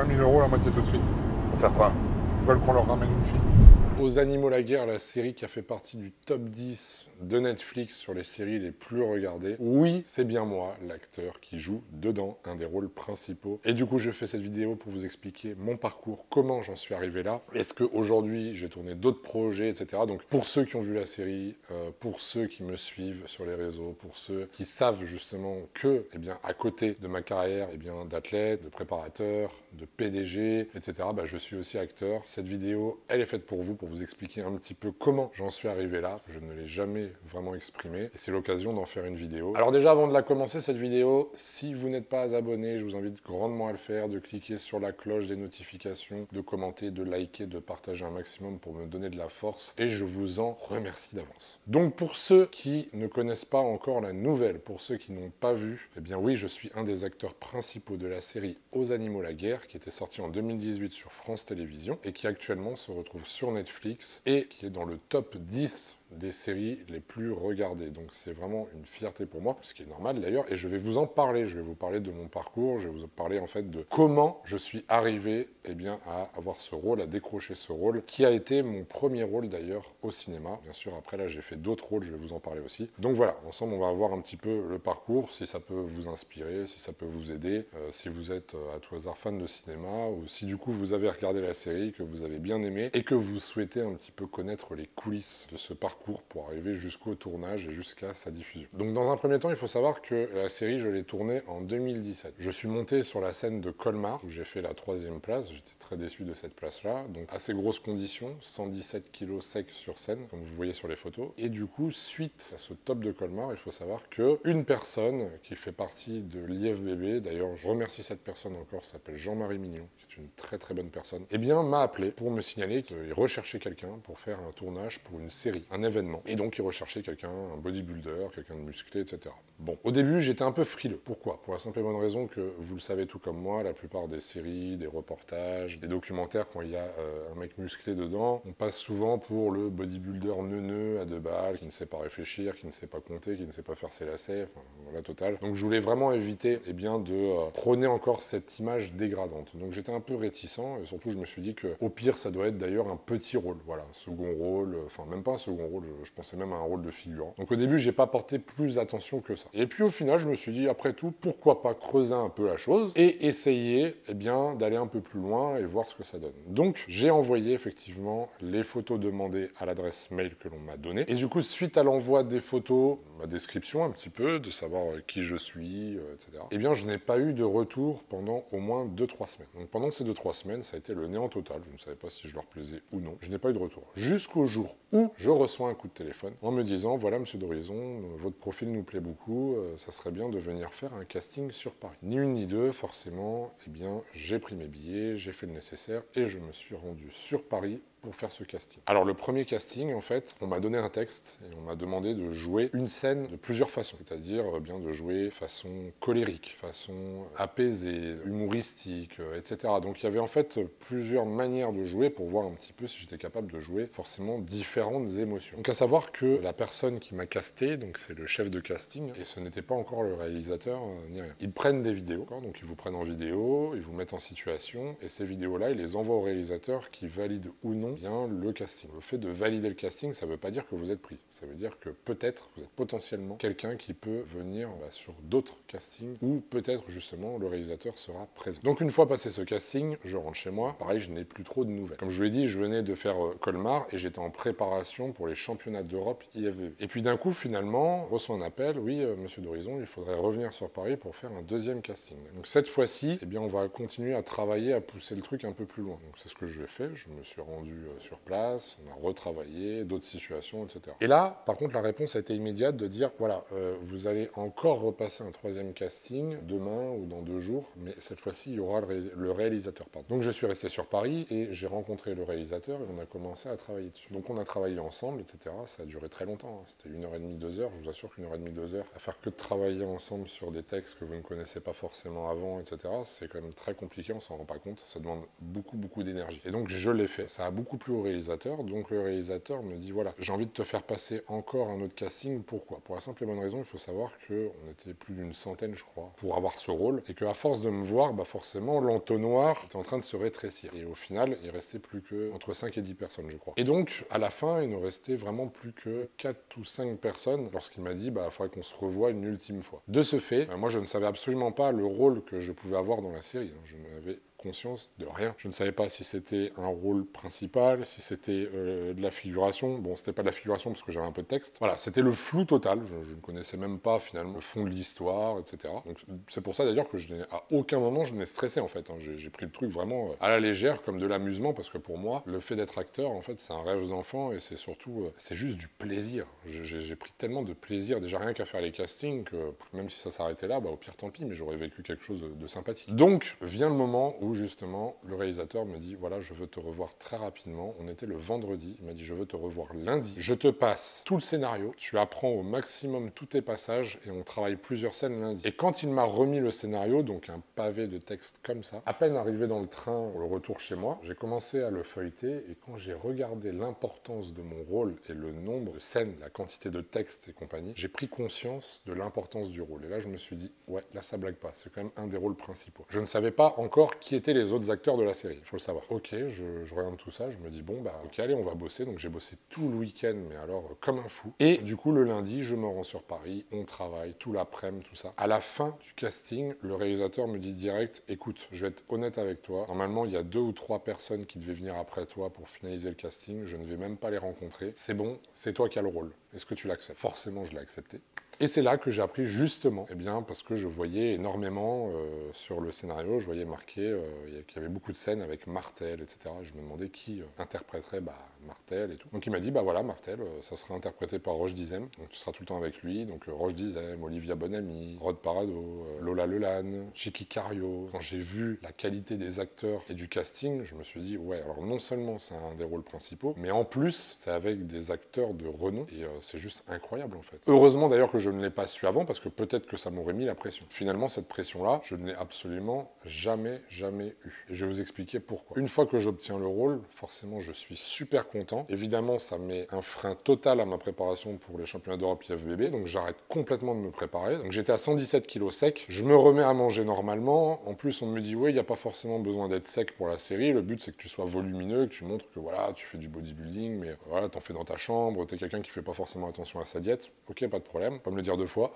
20 000 euros la moitié tout de suite. Pour faire quoi? Ils veulent qu'on leur ramène une fille. Aux Animaux la guerre, la série qui a fait partie du top 10 de Netflix sur les séries les plus regardées. Oui, c'est bien moi, l'acteur qui joue dedans, un des rôles principaux. Et du coup, je fais cette vidéo pour vous expliquer mon parcours, comment j'en suis arrivé là. Est-ce qu'aujourd'hui, j'ai tourné d'autres projets, etc. Donc, pour ceux qui ont vu la série, pour ceux qui me suivent sur les réseaux, pour ceux qui savent justement que, eh bien, à côté de ma carrière, eh bien, d'athlète, de préparateur, de PDG, etc., bah, je suis aussi acteur. Cette vidéo, elle est faite pour vous expliquer un petit peu comment j'en suis arrivé là. Je ne l'ai jamais vraiment exprimé et c'est l'occasion d'en faire une vidéo. Alors déjà, avant de la commencer, cette vidéo, si vous n'êtes pas abonné, je vous invite grandement à le faire, de cliquer sur la cloche des notifications, de commenter, de liker, de partager un maximum pour me donner de la force et je vous en remercie d'avance. Donc pour ceux qui ne connaissent pas encore la nouvelle, pour ceux qui n'ont pas vu, eh bien oui, je suis un des acteurs principaux de la série Aux Animaux la guerre qui était sortie en 2018 sur France Télévisions et qui actuellement se retrouve sur Netflix et qui est dans le top 10 des séries les plus regardées. Donc c'est vraiment une fierté pour moi, ce qui est normal d'ailleurs, et je vais vous en parler. Je vais vous parler de mon parcours, je vais vous parler en fait de comment je suis arrivé eh bien, à avoir ce rôle, à décrocher ce rôle, qui a été mon premier rôle d'ailleurs au cinéma. Bien sûr, après là, j'ai fait d'autres rôles, je vais vous en parler aussi. Donc voilà, ensemble, on va voir un petit peu le parcours, si ça peut vous inspirer, si ça peut vous aider, si vous êtes à tout hasard fan de cinéma, ou si du coup vous avez regardé la série, que vous avez bien aimé, et que vous souhaitez un petit peu connaître les coulisses de ce parcours pour arriver jusqu'au tournage et jusqu'à sa diffusion. Donc dans un premier temps, il faut savoir que la série, je l'ai tournée en 2017. Je suis monté sur la scène de Colmar, où j'ai fait la 3e place. J'étais très déçu de cette place-là. Donc assez grosses conditions, 117 kilos secs sur scène, comme vous voyez sur les photos. Et du coup, suite à ce top de Colmar, il faut savoir que une personne qui fait partie de l'IFBB, d'ailleurs je remercie cette personne encore, s'appelle Jean-Marie Mignon, qui est une très très bonne personne, eh bien m'a appelé pour me signaler qu'il recherchait quelqu'un pour faire un tournage pour une série, un événement. Et donc il recherchait quelqu'un, un bodybuilder, quelqu'un de musclé, etc. Bon, au début j'étais un peu frileux. Pourquoi? Pour la simple et bonne raison que, vous le savez tout comme moi, la plupart des séries, des reportages, des documentaires, quand il y a un mec musclé dedans, on passe souvent pour le bodybuilder neuneux à 2 balles, qui ne sait pas réfléchir, qui ne sait pas compter, qui ne sait pas faire ses lacets, enfin, la totale. Donc je voulais vraiment éviter eh bien, de prôner encore cette image dégradante. Donc j'étais un peu réticent, et surtout je me suis dit que au pire ça doit être d'ailleurs un petit rôle, voilà, second rôle, enfin même pas un second rôle, je pensais même à un rôle de figurant. Donc au début j'ai pas porté plus attention que ça. Et puis au final je me suis dit après tout, pourquoi pas creuser un peu la chose et essayer eh bien d'aller un peu plus loin et voir ce que ça donne. Donc j'ai envoyé effectivement les photos demandées à l'adresse mail que l'on m'a donnée. Et du coup suite à l'envoi des photos, ma description un petit peu, de savoir qui je suis, etc. Eh bien je n'ai pas eu de retour pendant au moins 2-3 semaines. Donc pendant ces 2-3 semaines, ça a été le néant total. Je ne savais pas si je leur plaisais ou non. Je n'ai pas eu de retour. Jusqu'au jour où je reçois un coup de téléphone en me disant voilà monsieur d'Horizon, votre profil nous plaît beaucoup, ça serait bien de venir faire un casting sur Paris. Ni une ni deux, forcément, eh bien j'ai pris mes billets, j'ai fait le nécessaire et je me suis rendu sur Paris pour faire ce casting. Alors le premier casting, en fait, on m'a donné un texte et on m'a demandé de jouer une scène de plusieurs façons, c'est-à-dire bien de jouer façon colérique, façon apaisée, humoristique, etc. Donc il y avait en fait plusieurs manières de jouer pour voir un petit peu si j'étais capable de jouer forcément différentes émotions. Donc à savoir que la personne qui m'a casté, donc c'est le chef de casting, et ce n'était pas encore le réalisateur ni rien. Ils prennent des vidéos, donc ils vous prennent en vidéo, ils vous mettent en situation, et ces vidéos-là, ils les envoient au réalisateur qui valide ou non bien le casting. Le fait de valider le casting, ça ne veut pas dire que vous êtes pris. Ça veut dire que peut-être vous êtes potentiellement quelqu'un qui peut venir sur d'autres castings ou peut-être justement le réalisateur sera présent. Donc une fois passé ce casting, je rentre chez moi. Pareil, je n'ai plus trop de nouvelles. Comme je vous l'ai dit, je venais de faire Colmar et j'étais en préparation pour les championnats d'Europe IFBB. Et puis d'un coup, finalement, je reçois un appel. Oui, monsieur d'Horizon, il faudrait revenir sur Paris pour faire un deuxième casting. Donc cette fois-ci, eh bien, on va continuer à travailler, à pousser le truc un peu plus loin. Donc c'est ce que je fais. Je me suis rendu sur place, on a retravaillé, d'autres situations, etc. Et là, par contre, la réponse a été immédiate de dire, voilà, vous allez encore repasser un 3e casting demain ou dans 2 jours, mais cette fois-ci, il y aura le réalisateur. Pardon. Donc je suis resté sur Paris et j'ai rencontré le réalisateur et on a commencé à travailler dessus. Donc on a travaillé ensemble, etc. Ça a duré très longtemps, hein. C'était 1h30, 2 heures. Je vous assure qu'1h30, 2 heures, à faire que de travailler ensemble sur des textes que vous ne connaissez pas forcément avant, etc. C'est quand même très compliqué, on s'en rend pas compte. Ça demande beaucoup d'énergie. Et donc je l'ai fait. Ça a beaucoup beaucoup plu au réalisateur, donc le réalisateur me dit voilà, j'ai envie de te faire passer encore un autre casting, pourquoi? Pour la simple et bonne raison, il faut savoir qu'on était plus d'une centaine, je crois, pour avoir ce rôle, et qu'à force de me voir, bah forcément, l'entonnoir était en train de se rétrécir. Et au final, il restait plus que entre 5 et 10 personnes, je crois. Et donc, à la fin, il ne restait vraiment plus que 4 ou 5 personnes lorsqu'il m'a dit, bah, il faudrait qu'on se revoie une ultime fois. De ce fait, moi, je ne savais absolument pas le rôle que je pouvais avoir dans la série. Je n'avais conscience de rien. Je ne savais pas si c'était un rôle principal, si c'était de la figuration. Bon, c'était pas de la figuration parce que j'avais un peu de texte. Voilà, c'était le flou total. Je ne connaissais même pas finalement le fond de l'histoire, etc. Donc c'est pour ça d'ailleurs que à aucun moment je n'ai stressé en fait. J'ai pris le truc vraiment à la légère, comme de l'amusement, parce que pour moi, le fait d'être acteur, en fait, c'est un rêve d'enfant et c'est surtout, c'est juste du plaisir. J'ai pris tellement de plaisir, déjà rien qu'à faire les castings, que même si ça s'arrêtait là, bah, au pire tant pis, mais j'aurais vécu quelque chose de sympathique. Donc vient le moment où justement le réalisateur me dit voilà, je veux te revoir très rapidement. On était le vendredi, il m'a dit je veux te revoir lundi, je te passe tout le scénario, tu apprends au maximum tous tes passages et on travaille plusieurs scènes lundi. Et quand il m'a remis le scénario, donc un pavé de texte comme ça, à peine arrivé dans le train au retour chez moi, j'ai commencé à le feuilleter et quand j'ai regardé l'importance de mon rôle et le nombre de scènes, la quantité de texte et compagnie, j'ai pris conscience de l'importance du rôle. Et là je me suis dit ouais, là ça blague pas, c'est quand même un des rôles principaux. Je ne savais pas encore qui étaient les autres acteurs de la série, il faut le savoir. Ok, je regarde tout ça, je me dis bon bah ok, allez, on va bosser. Donc j'ai bossé tout le week-end, mais alors comme un fou. Et du coup le lundi, je me rends sur Paris, on travaille tout l'après-midi, tout ça. À la fin du casting, le réalisateur me dit direct écoute, je vais être honnête avec toi, normalement il y a 2 ou 3 personnes qui devaient venir après toi pour finaliser le casting, je ne vais même pas les rencontrer, c'est bon, c'est toi qui as le rôle, est-ce que tu l'acceptes? Forcément je l'ai accepté. Et c'est là que j'ai appris justement, eh bien, parce que je voyais énormément sur le scénario, je voyais marqué qu'il y avait beaucoup de scènes avec Martel, etc. Je me demandais qui interpréterait Martel et tout. Donc il m'a dit, bah voilà, Martel, ça sera interprété par Roche Dizem, donc tu seras tout le temps avec lui. Donc Roche Dizem, Olivia Bonamy, Rod Parado, Lola Lelanne, Chicky Cario. Quand j'ai vu la qualité des acteurs et du casting, je me suis dit, ouais, alors non seulement c'est un des rôles principaux, mais en plus, c'est avec des acteurs de renom, et c'est juste incroyable en fait. Heureusement d'ailleurs que je ne l'ai pas su avant, parce que peut-être que ça m'aurait mis la pression. Finalement, cette pression-là, je ne l'ai absolument jamais eu. Et je vais vous expliquer pourquoi. Une fois que j'obtiens le rôle, forcément, je suis super content. Évidemment, ça met un frein total à ma préparation pour les championnats d'Europe IFBB, donc j'arrête complètement de me préparer. Donc j'étais à 117 kg sec, je me remets à manger normalement. En plus, on me dit, oui, il n'y a pas forcément besoin d'être sec pour la série. Le but, c'est que tu sois volumineux, que tu montres que voilà, tu fais du bodybuilding, mais voilà, t'en fais dans ta chambre, t'es quelqu'un qui fait pas forcément attention à sa diète. Ok, pas de problème, pas me le dire 2 fois.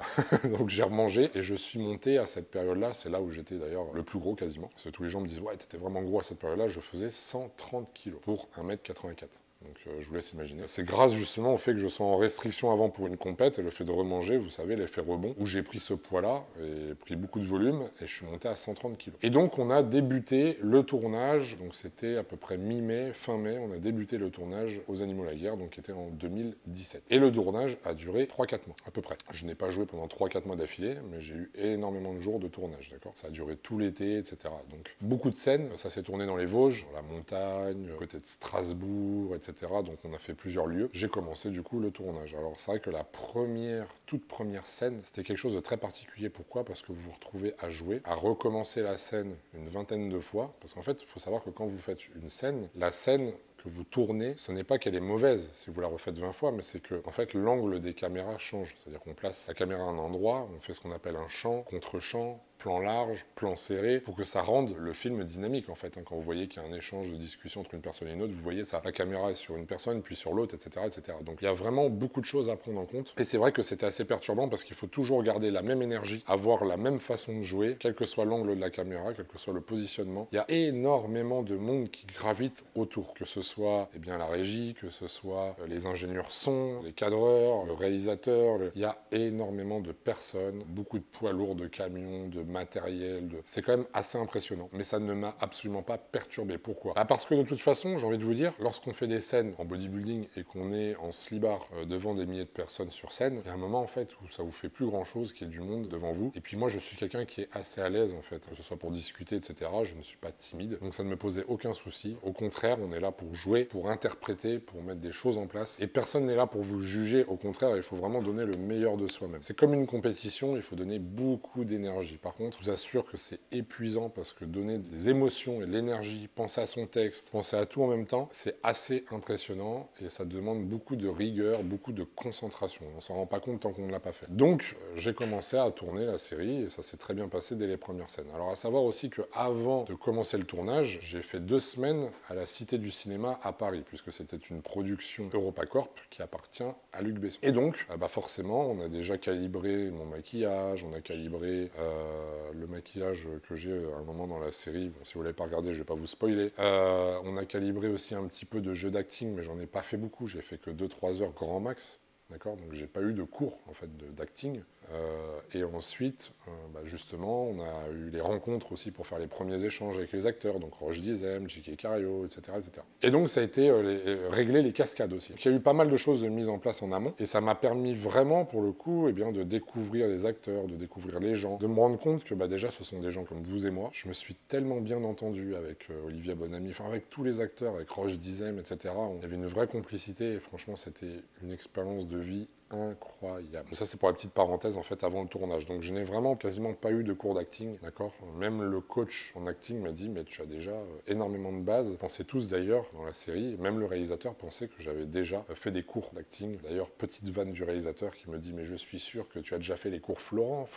Donc j'ai remangé et je suis monté à cette période-là, c'est là où j'étais d'ailleurs le plus gros quasiment. Parce que tous les gens me disent ouais, t'étais vraiment gros à cette période-là, je faisais 130 kg pour 1m84. Donc je vous laisse imaginer. C'est grâce justement au fait que je sois en restriction avant pour une compète et le fait de remanger, vous savez, l'effet rebond, où j'ai pris ce poids-là et pris beaucoup de volume et je suis monté à 130 kg. Et donc on a débuté le tournage, donc c'était à peu près mi-mai, fin mai, on a débuté le tournage aux Animaux la Guerre, donc qui était en 2017. Et le tournage a duré 3-4 mois, à peu près. Je n'ai pas joué pendant 3-4 mois d'affilée, mais j'ai eu énormément de jours de tournage, d'accord? Ça a duré tout l'été, etc. Donc beaucoup de scènes, ça s'est tourné dans les Vosges, dans la montagne, côté de Strasbourg, etc. Donc on a fait plusieurs lieux. J'ai commencé du coup le tournage. Alors c'est vrai que la toute première scène, c'était quelque chose de très particulier. Pourquoi? Parce que vous vous retrouvez à jouer, à recommencer la scène une vingtaine de fois. Parce qu'en fait, il faut savoir que quand vous faites une scène, la scène que vous tournez, ce n'est pas qu'elle est mauvaise si vous la refaites 20 fois, mais c'est que en fait l'angle des caméras change. C'est-à-dire qu'on place la caméra à un endroit, on fait ce qu'on appelle un champ, contre-champ, plan large, plan serré, pour que ça rende le film dynamique en fait. Quand vous voyez qu'il y a un échange de discussion entre une personne et une autre, vous voyez ça, la caméra est sur une personne, puis sur l'autre, etc., etc. Donc il y a vraiment beaucoup de choses à prendre en compte. Et c'est vrai que c'était assez perturbant parce qu'il faut toujours garder la même énergie, avoir la même façon de jouer, quel que soit l'angle de la caméra, quel que soit le positionnement. Il y a énormément de monde qui gravite autour, que ce soit bien, la régie, que ce soit les ingénieurs son, les cadreurs, le réalisateur. Il y a énormément de personnes, beaucoup de poids lourds, de camions, de matériel. C'est quand même assez impressionnant. Mais ça ne m'a absolument pas perturbé. Pourquoi? Parce que de toute façon, j'ai envie de vous dire, lorsqu'on fait des scènes en bodybuilding et qu'on est en slibard devant des milliers de personnes sur scène, il y a un moment en fait où ça vous fait plus grand chose qu'il y ait du monde devant vous. Et puis moi, je suis quelqu'un qui est assez à l'aise en fait, que ce soit pour discuter, etc. Je ne suis pas timide. Donc ça ne me posait aucun souci. Au contraire, on est là pour jouer jouer, pour interpréter, pour mettre des choses en place. Et personne n'est là pour vous juger. Au contraire, il faut vraiment donner le meilleur de soi-même. C'est comme une compétition, il faut donner beaucoup d'énergie. Par contre, je vous assure que c'est épuisant parce que donner des émotions et de l'énergie, penser à son texte, penser à tout en même temps, c'est assez impressionnant et ça demande beaucoup de rigueur, beaucoup de concentration. On s'en rend pas compte tant qu'on ne l'a pas fait. Donc, j'ai commencé à tourner la série et ça s'est très bien passé dès les premières scènes. Alors, à savoir aussi qu'avant de commencer le tournage, j'ai fait 2 semaines à la Cité du Cinéma à Paris, puisque c'était une production EuropaCorp qui appartient à Luc Besson. Et donc, forcément, on a déjà calibré mon maquillage, on a calibré le maquillage que j'ai à un moment dans la série. Bon, si vous ne l'avez pas regardé, je ne vais pas vous spoiler. On a calibré aussi un petit peu de jeu d'acting, mais j'en ai pas fait beaucoup. J'ai fait que 2-3 heures grand max. D'accord, donc j'ai pas eu de cours en fait d'acting. Et ensuite, justement, on a eu les rencontres aussi pour faire les premiers échanges avec les acteurs, donc Roche Dizem, J.K. Cario, etc., etc. Et donc ça a été régler les cascades aussi. Donc, il y a eu pas mal de choses mises en place en amont, et ça m'a permis vraiment, pour le coup, de découvrir les acteurs, de découvrir les gens, de me rendre compte que déjà ce sont des gens comme vous et moi. Je me suis tellement bien entendu avec Olivia Bonamy, enfin avec tous les acteurs, avec Roche Dizem, etc. Il y avait une vraie complicité, et franchement, c'était une expérience de vie incroyable. Ça, c'est pour la petite parenthèse, en fait, avant le tournage. Donc, je n'ai vraiment quasiment pas eu de cours d'acting, d'accord. Même le coach en acting m'a dit, mais tu as déjà énormément de bases. Ils pensaient tous, d'ailleurs, dans la série, même le réalisateur pensait que j'avais déjà fait des cours d'acting. D'ailleurs, petite vanne du réalisateur qui me dit, mais je suis sûr que tu as déjà fait les cours Florent.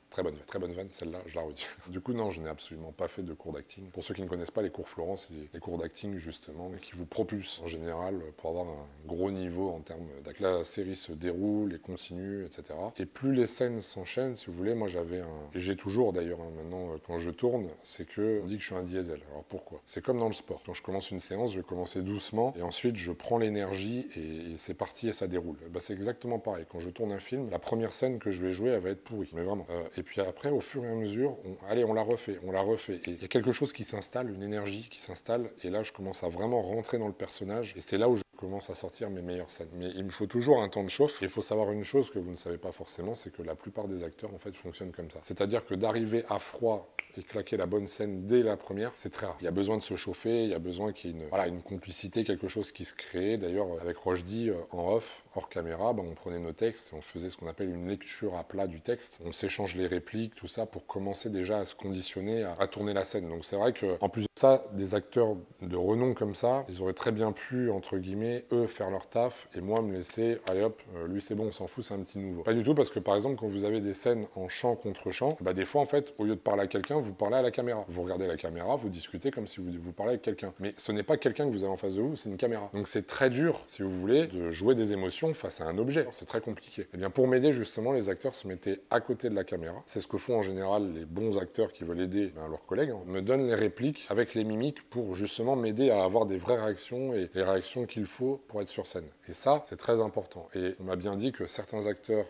Très bonne vanne, celle-là, je la redis. Du coup, non, je n'ai absolument pas fait de cours d'acting. Pour ceux qui ne connaissent pas les cours Florent, c'est des cours d'acting, justement, qui vous propulsent, en général, pour avoir un gros niveau en termes d'acting. La série se déroule et continue, etc. Et plus les scènes s'enchaînent, si vous voulez, moi j'avais et j'ai toujours d'ailleurs, maintenant, quand je tourne, c'est que on dit que je suis un diesel. Alors pourquoi? C'est comme dans le sport. Quand je commence une séance, je vais commencer doucement, et ensuite je prends l'énergie, et c'est parti et ça déroule. C'est exactement pareil. Quand je tourne un film, la première scène que je vais jouer, elle va être pourrie, mais vraiment. Et puis après, au fur et à mesure, on la refait. Et il y a quelque chose qui s'installe, une énergie qui s'installe, et là je commence à vraiment rentrer dans le personnage, et c'est là où je commence à sortir mes meilleures scènes. Mais il me faut toujours un temps de chauffe. Et il faut savoir une chose que vous ne savez pas forcément, c'est que la plupart des acteurs, en fait, fonctionnent comme ça. C'est-à-dire que d'arriver à froid et claquer la bonne scène dès la première, c'est très rare. Il y a besoin de se chauffer, il y a besoin qu'il y ait une complicité, quelque chose qui se crée. D'ailleurs, avec Rochdy, en off, hors caméra, on prenait nos textes et on faisait ce qu'on appelle une lecture à plat du texte. On s'échange les répliques, tout ça, pour commencer déjà à se conditionner à tourner la scène. Donc c'est vrai qu'en plus de ça, des acteurs de renom comme ça, ils auraient très bien pu, entre guillemets, eux, faire leur taf, et moi me laisser, allez hop, lui c'est bon, on s'en fout, c'est un petit nouveau. Pas du tout, parce que par exemple, quand vous avez des scènes en chant contre chant, des fois en fait, au lieu de parler à quelqu'un, vous parlez à la caméra. Vous regardez la caméra, vous discutez comme si vous parlez avec quelqu'un. Mais ce n'est pas quelqu'un que vous avez en face de vous, c'est une caméra. Donc c'est très dur, si vous voulez, de jouer des émotions face à un objet. C'est très compliqué. Et bien pour m'aider justement, les acteurs se mettaient à côté de la caméra. C'est ce que font en général les bons acteurs qui veulent aider leurs collègues. Me donnent les répliques avec les mimiques pour justement m'aider à avoir des vraies réactions et les réactions qu'il faut pour être sur scène. Et ça, c'est très important. Et on m'a bien dit que certains acteurs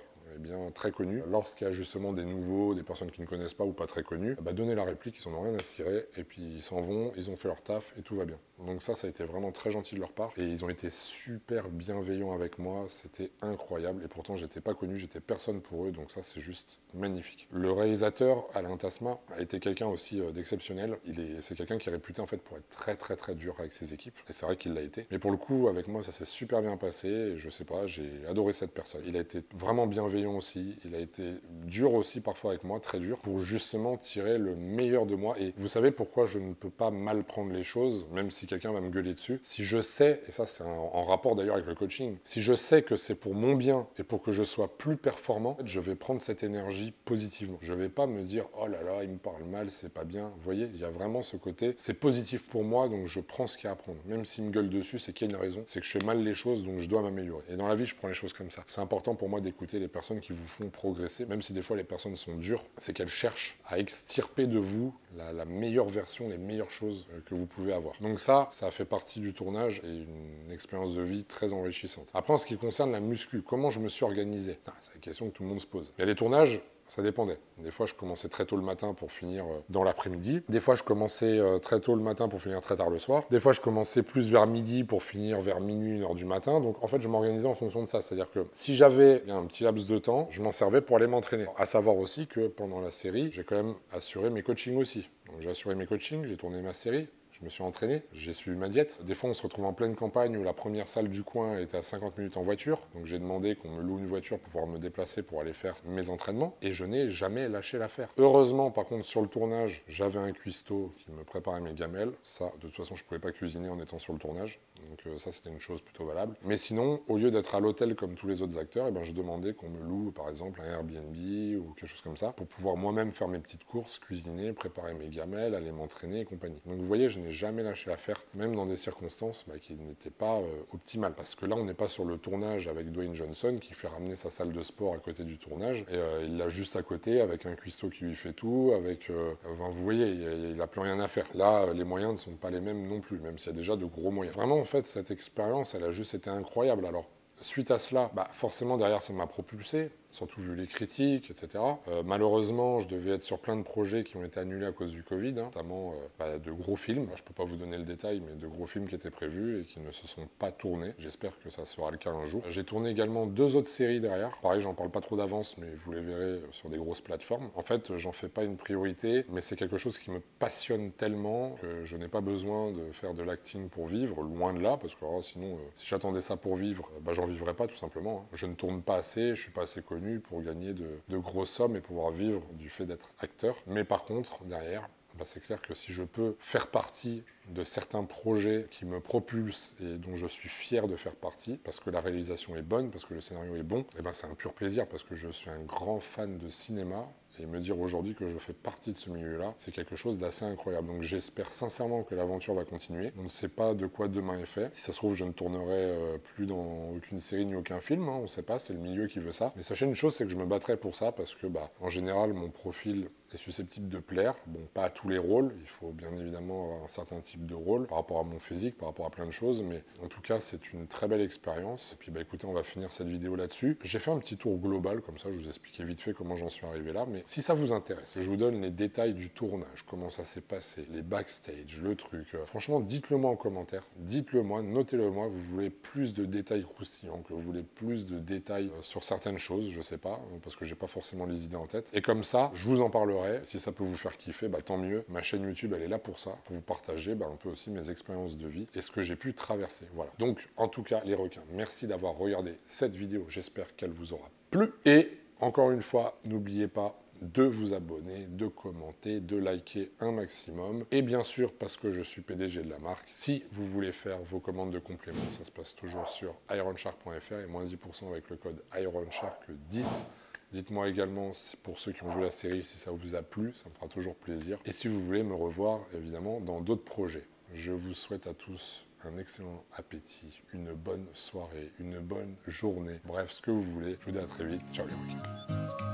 très connus, lorsqu'il y a justement des nouveaux, des personnes qui ne connaissent pas ou pas très connues, donner la réplique, ils en ont rien à cirer, et puis ils s'en vont, ils ont fait leur taf, et tout va bien. Donc ça a été vraiment très gentil de leur part, et ils ont été super bienveillants avec moi, c'était incroyable, et pourtant j'étais pas connu, j'étais personne pour eux, donc ça c'est juste magnifique. Le réalisateur, Alain Tasma, a été quelqu'un aussi d'exceptionnel. C'est quelqu'un qui est réputé en fait pour être très dur avec ses équipes, et c'est vrai qu'il l'a été. Mais pour le coup, avec moi, ça s'est super bien passé, et je sais pas, j'ai adoré cette personne. Il a été vraiment bienveillant aussi, il a été dur aussi parfois avec moi, très dur, pour justement tirer le meilleur de moi. Et vous savez pourquoi je ne peux pas mal prendre les choses, même si quelqu'un va me gueuler dessus. Si je sais, et ça c'est en rapport d'ailleurs avec le coaching, si je sais que c'est pour mon bien et pour que je sois plus performant, je vais prendre cette énergie positivement. Je vais pas me dire oh là là, il me parle mal, c'est pas bien. Vous voyez, il y a vraiment ce côté, c'est positif pour moi, donc je prends ce qu'il y a à prendre. Même s'il me gueule dessus, c'est qu'il y a une raison, c'est que je fais mal les choses, donc je dois m'améliorer. Et dans la vie, je prends les choses comme ça. C'est important pour moi d'écouter les personnes qui vous font progresser, même si des fois les personnes sont dures, c'est qu'elles cherchent à extirper de vous la meilleure version, les meilleures choses que vous pouvez avoir. Donc ça a fait partie du tournage et une expérience de vie très enrichissante. Après, en ce qui concerne la muscu, comment je me suis organisé? C'est la question que tout le monde se pose. Il y a les tournages, ça dépendait. Des fois, je commençais très tôt le matin pour finir dans l'après-midi. Des fois, je commençais très tôt le matin pour finir très tard le soir. Des fois, je commençais plus vers midi pour finir vers minuit, 1h du matin. Donc, en fait, je m'organisais en fonction de ça. C'est-à-dire que si j'avais un petit laps de temps, je m'en servais pour aller m'entraîner. À savoir aussi que pendant la série, j'ai quand même assuré mes coachings aussi. Donc, j'ai assuré mes coachings, j'ai tourné ma série. Je me suis entraîné, j'ai suivi ma diète. Des fois, on se retrouve en pleine campagne où la première salle du coin était à 50 minutes en voiture. Donc j'ai demandé qu'on me loue une voiture pour pouvoir me déplacer pour aller faire mes entraînements. Et je n'ai jamais lâché l'affaire. Heureusement, par contre, sur le tournage, j'avais un cuistot qui me préparait mes gamelles. Ça, de toute façon, je ne pouvais pas cuisiner en étant sur le tournage. Donc ça, c'était une chose plutôt valable. Mais sinon, au lieu d'être à l'hôtel comme tous les autres acteurs, eh ben, je demandais qu'on me loue, par exemple, un Airbnb ou quelque chose comme ça, pour pouvoir moi-même faire mes petites courses, cuisiner, préparer mes gamelles, aller m'entraîner et compagnie. Donc vous voyez, je n'ai jamais lâché l'affaire, même dans des circonstances qui n'étaient pas optimales. Parce que là, on n'est pas sur le tournage avec Dwayne Johnson qui fait ramener sa salle de sport à côté du tournage. Et il l'a juste à côté avec un cuistot qui lui fait tout, avec... enfin, vous voyez, il n'a plus rien à faire. Là, les moyens ne sont pas les mêmes non plus, même s'il y a déjà de gros moyens. Vraiment, en fait, cette expérience, elle a juste été incroyable. Alors, suite à cela, forcément, derrière, ça m'a propulsé, surtout vu les critiques, etc. Malheureusement, je devais être sur plein de projets qui ont été annulés à cause du Covid, notamment de gros films. Je ne peux pas vous donner le détail, mais de gros films qui étaient prévus et qui ne se sont pas tournés. J'espère que ça sera le cas un jour. J'ai tourné également 2 autres séries derrière. Pareil, j'en parle pas trop d'avance, mais vous les verrez sur des grosses plateformes. En fait, j'en fais pas une priorité, mais c'est quelque chose qui me passionne tellement que je n'ai pas besoin de faire de l'acting pour vivre, loin de là, parce que sinon, si j'attendais ça pour vivre, j'en vivrais pas tout simplement. Je ne tourne pas assez, je suis pas assez connu pour gagner de grosses sommes et pouvoir vivre du fait d'être acteur. Mais par contre, derrière, c'est clair que si je peux faire partie de certains projets qui me propulsent et dont je suis fier de faire partie, parce que la réalisation est bonne, parce que le scénario est bon, c'est un pur plaisir, parce que je suis un grand fan de cinéma. Et me dire aujourd'hui que je fais partie de ce milieu-là, c'est quelque chose d'assez incroyable. Donc j'espère sincèrement que l'aventure va continuer. On ne sait pas de quoi demain est fait. Si ça se trouve, je ne tournerai plus dans aucune série ni aucun film. On ne sait pas, c'est le milieu qui veut ça. Mais sachez une chose, c'est que je me battrai pour ça parce que, en général, mon profil est susceptible de plaire. Bon, pas à tous les rôles. Il faut bien évidemment avoir un certain type de rôle par rapport à mon physique, par rapport à plein de choses. Mais en tout cas, c'est une très belle expérience. Et puis, écoutez, on va finir cette vidéo là-dessus. J'ai fait un petit tour global, comme ça, je vous expliquais vite fait comment j'en suis arrivé là. Mais si ça vous intéresse, je vous donne les détails du tournage, comment ça s'est passé, les backstage, le truc. Franchement, dites-le moi en commentaire, dites-le moi, notez-le moi. Vous voulez plus de détails croustillants, que vous voulez plus de détails sur certaines choses, je sais pas, parce que j'ai pas forcément les idées en tête. Et comme ça, je vous en parlerai. Si ça peut vous faire kiffer, tant mieux. Ma chaîne YouTube, elle est là pour ça, pour vous partager un peu aussi mes expériences de vie et ce que j'ai pu traverser. Voilà. Donc, en tout cas, les requins, merci d'avoir regardé cette vidéo. J'espère qu'elle vous aura plu. Et encore une fois, n'oubliez pas de vous abonner, de commenter, de liker un maximum. Et bien sûr, parce que je suis PDG de la marque, si vous voulez faire vos commandes de compléments, ça se passe toujours sur ironshark.fr et moins 10% avec le code ironshark10. Dites-moi également, pour ceux qui ont vu la série, si ça vous a plu, ça me fera toujours plaisir. Et si vous voulez me revoir, évidemment, dans d'autres projets. Je vous souhaite à tous un excellent appétit, une bonne soirée, une bonne journée, bref, ce que vous voulez. Je vous dis à très vite. Ciao les requins.